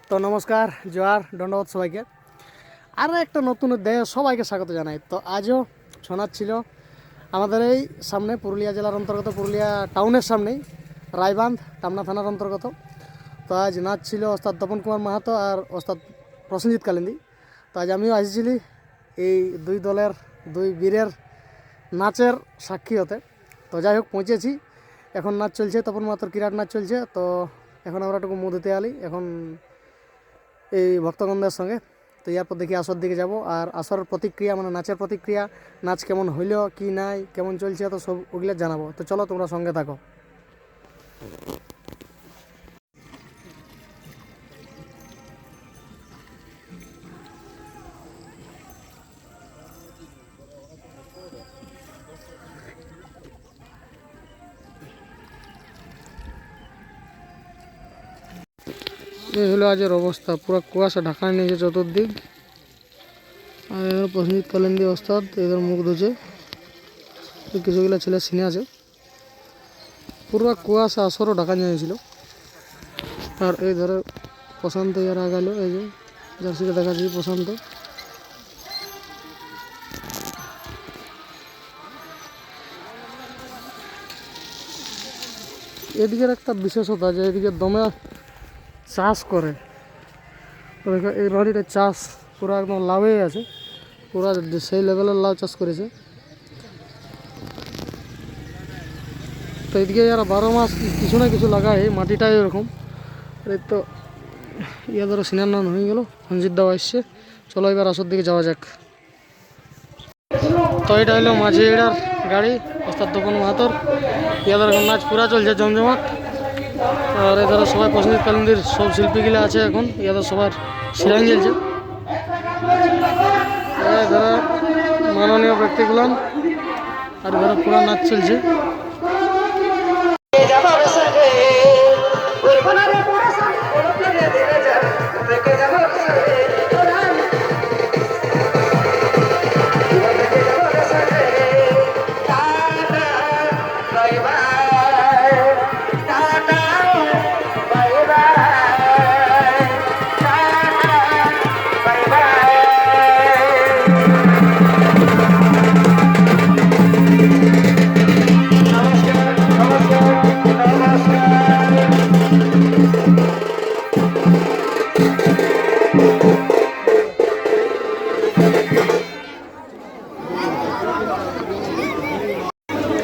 তো নমস্কার, জোয়ার, দণ্ডবত সবাইকে। আরও একটা নতুন অধ্যায়ে সবাইকে স্বাগত জানাই। তো আজও ছৌ নাচ ছিল আমাদের এই সামনে, পুরুলিয়া জেলার অন্তর্গত, পুরুলিয়া টাউনের সামনেই, রায়বাঁধ, টামনা থানার অন্তর্গত। তো আজ নাচ ছিল ওস্তাদ তপন কুমার মাহাতো আর ওস্তাদ প্রসেনজিৎ কালিন্দী। তো আজ আমিও আসছিলি এই দুই দলের, দুই বীরের নাচের সাক্ষী হতে। তো যাই হোক, পৌঁছেছি। এখন নাচ চলছে, তপন মাহাতোর কিরাট নাচ চলছে। তো এখন আমরা একটু মুখ দিতে আলি এখন এই ভক্তগণদের সঙ্গে। তো এরপর দেখি আসর দিকে যাব, আর আসরের প্রতিক্রিয়া, মানে নাচের প্রতিক্রিয়া, নাচ কেমন হইল কি নাই, কেমন চলছে, তো সব ওগুলো জানাবো। তো চলো তোমরা সঙ্গে থাকো। এই হলো আজের অবস্থা, পুরো কুয়াশা ঢাকা নিয়েছে চতুর্দিক। আর এবার প্রসেনজিৎ কালিন্দী ওস্তাদ এদের মুখ ধুছে, কিছুগুলো ছেলে সিনে আছে। পুরো কুয়াশা আসরও ঢাকা নিয়েছিল। আর এই ধরে প্রশান্ত ইয়ারা গেল, এই যে জার্সিটা দেখাচ্ছি প্রশান্ত। এদিকের একটা বিশেষতা যে এদিকে দমে চাষ করে। দেখো এই বাড়িটা চাষ পুরো একদম লাভে আছে, পুরো সেই লেভেলের লাউ চাষ করেছে। তো এদিকে যারা 12 মাস কিছু না কিছু লাগায়, মাটিটাই এরকম। এই তো ইয়া ধরো সিনার নাম হয়ে গেল, সঞ্জিত দাও আসছে। চলো এবার আসর দিকে যাওয়া যাক। তো এটা হলো মাঝি এড়ার গাড়ি, ওস্তাদ তপন মাহাতোর। ইয়াদের এখন নাচ পুরা চলছে জমজমাট। আর এধারে সবাই প্রসেনজিৎ কালিন্দীর সব শিল্পীগুলো আছে এখন, ইয়াদের সবার শিরাং জ্বলছে। এধারে মাননীয় ব্যক্তিগুলো, আর এধারে পুরা নাচ চলছে।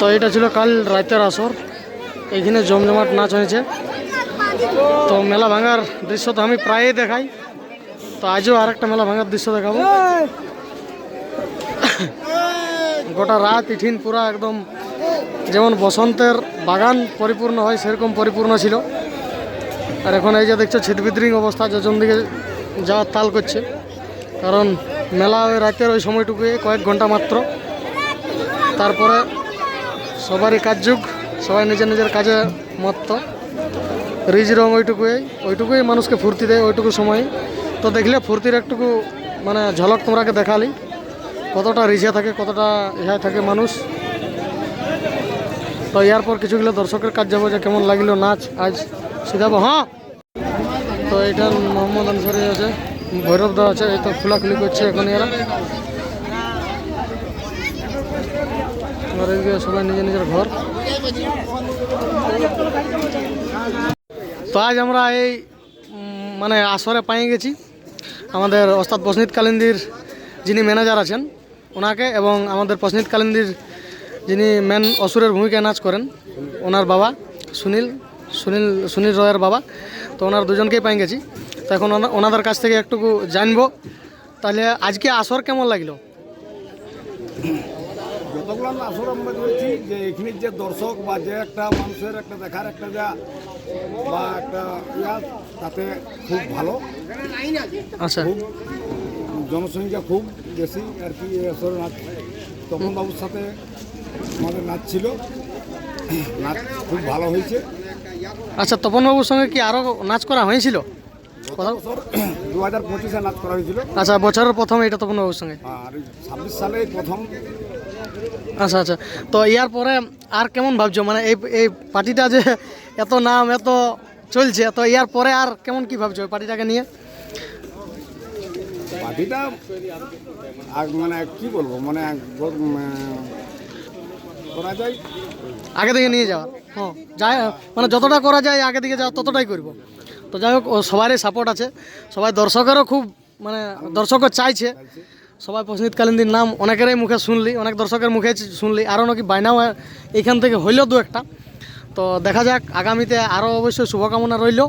তো এটা ছিল কাল রাতের আসর, এইখানে জমজমাট নাচ হয়েছে। তো মেলা ভাঙার দৃশ্য তো আমি প্রায়ই দেখাই, তো আজও আর একটা মেলা ভাঙার দৃশ্য দেখাবো। গোটা রাত ইঠিন পুরা একদম যেমন বসন্তের বাগান পরিপূর্ণ হয় সেরকম পরিপূর্ণ ছিল। আর এখন এই যে দেখছো ছিটবিদ্রিং অবস্থা, যেজন দিকে যাওয়ার তাল করছে, কারণ মেলা ওই রাতের ওই সময়টুকুই কয়েক ঘন্টা মাত্র। তারপরে সবারই কাজযুগ, সবাই নিজের নিজের কাজে মত্ত। রিজ রং ওইটুকুই মানুষকে ফুর্তি দেয় ওইটুকু সময়। তো দেখলে ফুর্তির একটুকু মানে ঝলক তোমরাকে দেখালি, কতটা রিঝে থাকে, কতটা ইহায় থাকে মানুষ। তো এরপর কিছুগুলো দর্শকের কাজ যাবো, যে কেমন লাগিল নাচ আজ শিখাবো। হ্যাঁ, তো এইটা মোহাম্মদ আনসারি আছে, ভৈরব দা আছে, এই তো খোলাখুলি করছে এখন এরা। আর এদিকে সবাই নিজের নিজের ঘর। তো আজ আমরা এই মানে আসরে পাই গেছি আমাদের ওস্তাদ প্রসেনজিৎ কালিন্দীর যিনি ম্যানেজার আছেন ওনাকে, এবং আমাদের প্রসেনজিৎ কালিন্দীর যিনি মেন অসুরের ভূমিকায় নাচ করেন, ওনার বাবা সুনীল রয়ের বাবা। তো ওনার দুজনকেই পাই গেছি। তো এখন ওনাদের কাছ থেকে একটুকু জানবো, তাহলে আজকে আসর কেমন লাগলো। যতগুলো আসর আমরা করেছি, যে এখানে যে দর্শক বা যে একটা মানুষের একটা দেখার একটা যা বা একটা তাতে খুব ভালো। আচ্ছা, খুব জনসংখ্যা খুব বেশি আর কি এই আসরে নাচ। তপন বাবুর সাথে আমাদের নাচ ছিল, নাচ খুব ভালো হয়েছে। আচ্ছা, তপন বাবুর সঙ্গে কি আরও নাচ করা হয়েছিল? বছর 2025-এ নাচ করা হয়েছিল। আচ্ছা, বছরের প্রথম এটা তপন বাবুর সঙ্গে, আর 26 সালে প্রথম। আচ্ছা আচ্ছা। তো ইয়ার পরে আর কেমন ভাবছো, মানে এই পার্টিটা যে এত নাম, এত চলছে, তো ইয়ার পরে আর কেমন কি ভাবছো ওই পার্টিটাকে নিয়ে? পার্টিটা আর মানে কি বলবো, মানে করা যায় আগে থেকে নিয়ে যাওয়া, হ্যাঁ যাই মানে যতটা করা যায় আগে দিকে যাওয়া ততটাই করব। তো যাই হোক, ও সবারই সাপোর্ট আছে, সবাই দর্শকেরও খুব মানে দর্শকও চাইছে, সবাই প্রসিদ্ধকালীন দিন নাম অনেকেরই মুখে শুনলি, অনেক দর্শকের মুখে শুনলি, আরও নাকি বায়নাও এইখান থেকে হইলেও দু একটা। তো দেখা যাক আগামীতে আরও অবশ্যই শুভকামনা রইল।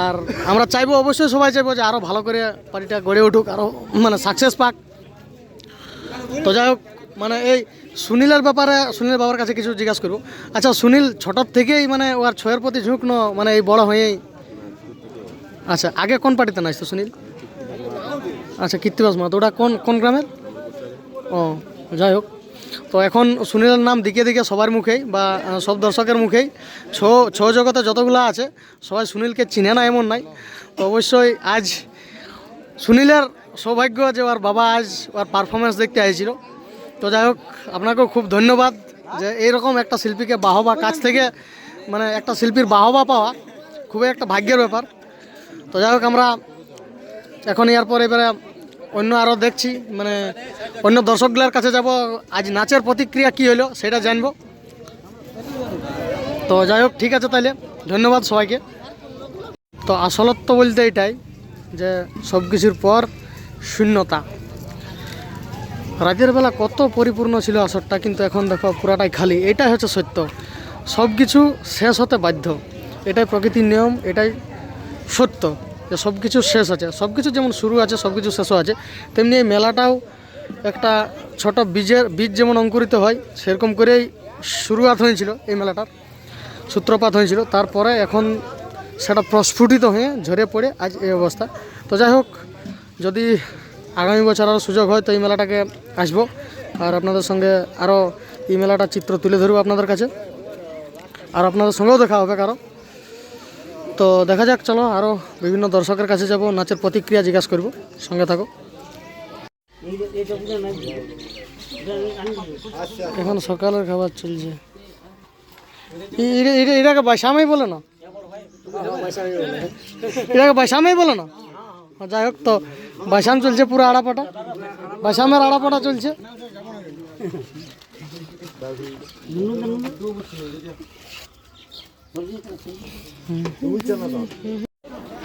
আর আমরা চাইবো, অবশ্যই সবাই চাইবো যে আরও ভালো করে পার্টিটা গড়ে উঠুক, আরও মানে সাকসেস পাক। তো যাই হোক, মানে এই সুনীলের ব্যাপারে সুনীল বাবার কাছে কিছু জিজ্ঞাসা করবো। আচ্ছা সুনীল ছোটোর থেকেই মানে ওর ছয়ের প্রতি ঝুঁকনো, মানে এই বড় হয়েই? আচ্ছা, আগে কোন পার্টিতে নাচতো সুনীল? আচ্ছা, কীর্তিবাস মা, তো ওটা কোন কোন গ্রামের? ও, যাই হোক, তো এখন সুনীলের নাম দিকে দিকে সবার মুখেই বা সব দর্শকের মুখেই, ছৌ জগতে যতগুলো আছে সবাই সুনীলকে চিনে না এমন নাই। তো অবশ্যই আজ সুনীলের সৌভাগ্য যে ওর বাবা আজ ওর পারফরমেন্স দেখতে আসছিল। তো যাই হোক, আপনাকেও খুব ধন্যবাদ যে এইরকম একটা শিল্পীকে বাহবা কাছ থেকে, মানে একটা শিল্পীর বাহবা পাওয়া খুবই একটা ভাগ্যের ব্যাপার। তো যাই হোক, আমরা এখন এরপর এবারে অন্য আরও দেখছি, মানে অন্য দর্শকগুলোর কাছে যাব, আজ নাচের প্রতিক্রিয়া কী হলো সেটা জানবো। তো যাই হোক, ঠিক আছে, তাইলে ধন্যবাদ সবাইকে। তো আসলত্ব বলতে এটাই যে সব কিছুর পর শূন্যতা। রাতের বেলা কত পরিপূর্ণ ছিল আসরটা, কিন্তু এখন দেখো পুরাটাই খালি। এটাই হচ্ছে সত্য, সব কিছু শেষ হতে বাধ্য, এটাই প্রকৃতির নিয়ম, এটাই সত্য যে সব কিছু শেষ আছে। সব কিছু যেমন শুরু আছে, সব কিছু শেষও আছে, তেমনি এই মেলাটাও একটা ছোট বীজ যেমন অঙ্কুরিত হয়, সেরকম করেই শুরুয়াত হয়েছিল এই মেলাটার, সূত্রপাত হয়েছিল। তারপরে এখন সেটা প্রস্ফুটিত হয়ে ঝরে পড়ে আজ এই অবস্থা। তো যাই হোক, যদি আগামী বছর আরও সুযোগ হয় তো এই মেলাটাকে আসবো, আর আপনাদের সঙ্গে আরও এই মেলাটার চিত্র তুলে ধরবো আপনাদের কাছে, আর আপনাদের সঙ্গেও দেখা হবে কারো। তো দেখা যাক, চলো আরও বিভিন্ন দর্শকের কাছে যাব, নাচের প্রতিক্রিয়া জিজ্ঞাসা করব, সঙ্গে থাকো। এখন সকালের খাবার চলছে, এটাকে বাইসামাই বলে না, এটাকে বাইসামাই বলে না। যাই হোক, তো বাইসাম চলছে, পুরো আড়াপাটা, বাইসামের আড়াপাটা চলছে।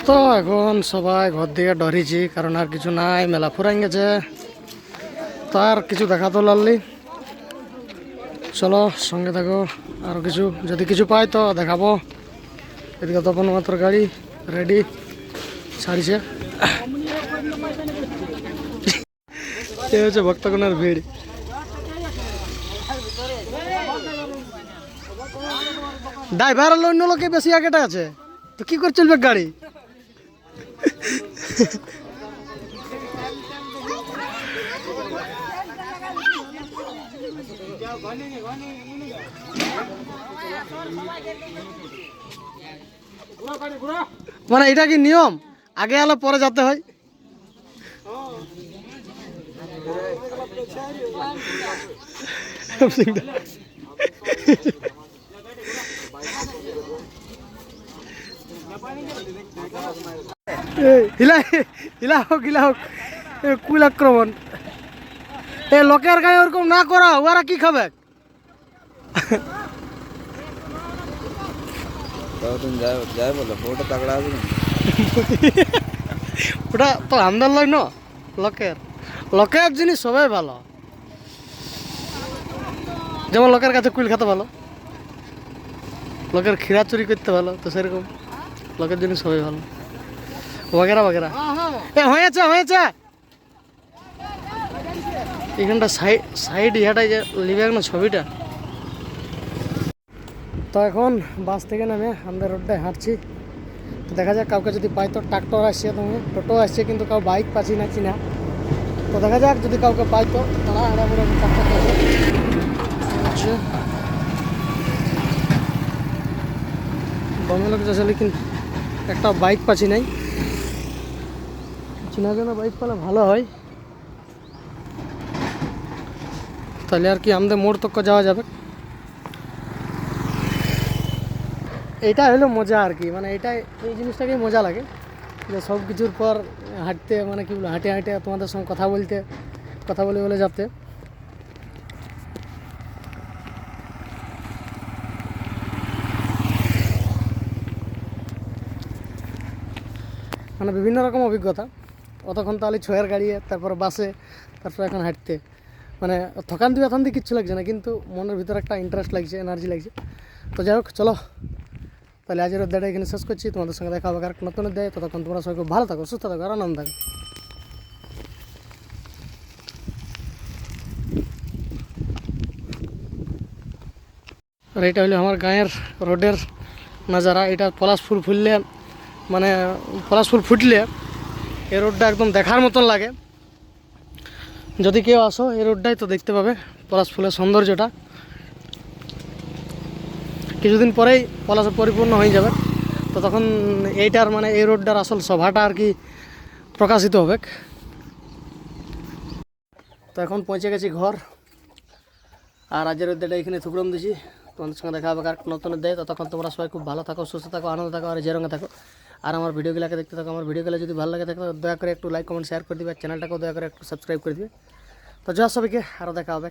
তো এখন সবাই ঘর দিকে ডরিছি, কারণ আর কিছু নাই, মেলা ফুরাই গেছে, তো আর কিছু দেখা তো লাললি। চলো সঙ্গে থাকো, আরও কিছু যদি কিছু পাই তো দেখাবো। এদিকে তখন মাত্র গাড়ি রেডি ছাড়িছে। এ হচ্ছে ভক্তগণের ভিড়। ড্রাইভার হলো অন্য লোকে বেশি আগেটা আছে, তো কি করে চলবে গাড়ি? মানে এটা কি নিয়ম, আগে আলো পরে যেতে হয়? হিলা হোক কুল আক্রমণ, এ লোকের গায়ে ওরকম না করা, ওরা কি খাবে? ওটা তো আমদার লয় না, লোকের জিনিস সবাই ভালো, যেমন লোকের কাছে কুল খেতে ভালো, লোকের খিরা চুরি করতে ভালো, তো সেরকম লোকের জিনিস সবাই ভালো, বাগেরা বাগেরা। এ হয়েছে এখানটা সাইড ইহাটাই যে লিবে না ছবিটা। তো এখন বাস থেকে নামে আমাদের রোডটায় হাঁটছি, দেখা যাক কাউকে যদি পাই তো। ট্রাক্টর আসছে, তুমি টোটো আসছে, কিন্তু কাউ বাইক পাচ্ছি না চিনা। তো দেখা যাক যদি কাউকে পাই তো তারা আড়াবড়া ট্রাক্টর আচ্ছা দমে লোক যাচ্ছে, লেকিন একটা বাইক পাচ্ছি নাই, চিনা জানা বাইক পেলে ভালো হয়, তাহলে আর কি আমাদের মোড় তক যাওয়া যাবে। এইটা হলো মজা আর কি, মানে এটাই, এই জিনিসটাকেই মজা লাগে যে সব কিছুর পর হাঁটতে, মানে কি বলবো, হাঁটে হাঁটে তোমাদের সঙ্গে কথা বলতে, কথা বলে বলে যাতে। মানে বিভিন্ন রকম অভিজ্ঞতা, অতক্ষণ তাহলে ছয়ের গাড়িয়ে, তারপর বাসে, তারপর এখন হাঁটতে, মানে থকান্তি ব্যথান্তি কিচ্ছু লাগছে না, কিন্তু মনের ভিতরে একটা ইন্টারেস্ট লাগছে, এনার্জি লাগছে। তো যাই হোক, চলো তাহলে আজের অধ্যায়টা এখানে শেষ করছি। তোমাদের সঙ্গে দেখা হবে আর একটা নতুন অধ্যায়। ততক্ষণ তোমরা সবাই খুব ভালো থাকো, সুস্থ থাকো আর আনন্দ থাকো। আর এটা হলো আমার গাঁয়ের রোডের নাজারা। এটা পলাশ ফুল ফুললে, মানে পলাশ ফুল ফুটলে এই রোডটা একদম দেখার মতন লাগে। যদি কেউ আসো এই রোডটাই তো দেখতে পাবে পলাশ ফুলের সৌন্দর্যটা। কিছুদিন পরেই পলাশে পরিপূর্ণ হয়ে যাবে, তো তখন এইটার, মানে এই রোডটার আসল সভাটা আর কি প্রকাশিত হবে। তো এখন পৌঁছে গেছি ঘর, আর আজের অধ্যায়টা এখানে থুকরম দিছি। তোমাদের সঙ্গে দেখা হবে আর নতুন অধ্যায়। ততক্ষণ তোমরা সবাই খুব ভালো থাকো, সুস্থ থাকো, আনন্দ থাকো আর যে রঙে থাকো। আর আমার ভিডিওগুলোকে দেখতে থাকো। আমার ভিডিওগুলো যদি ভালো লাগে থাকে তো দয়া করে একটু লাইক কমেন্ট শেয়ার করে দিবে, চ্যানেলটাকেও দয়া করে একটু সাবস্ক্রাইব করে দিবে। তো জয় সবাইকে, আরও দেখা হবে।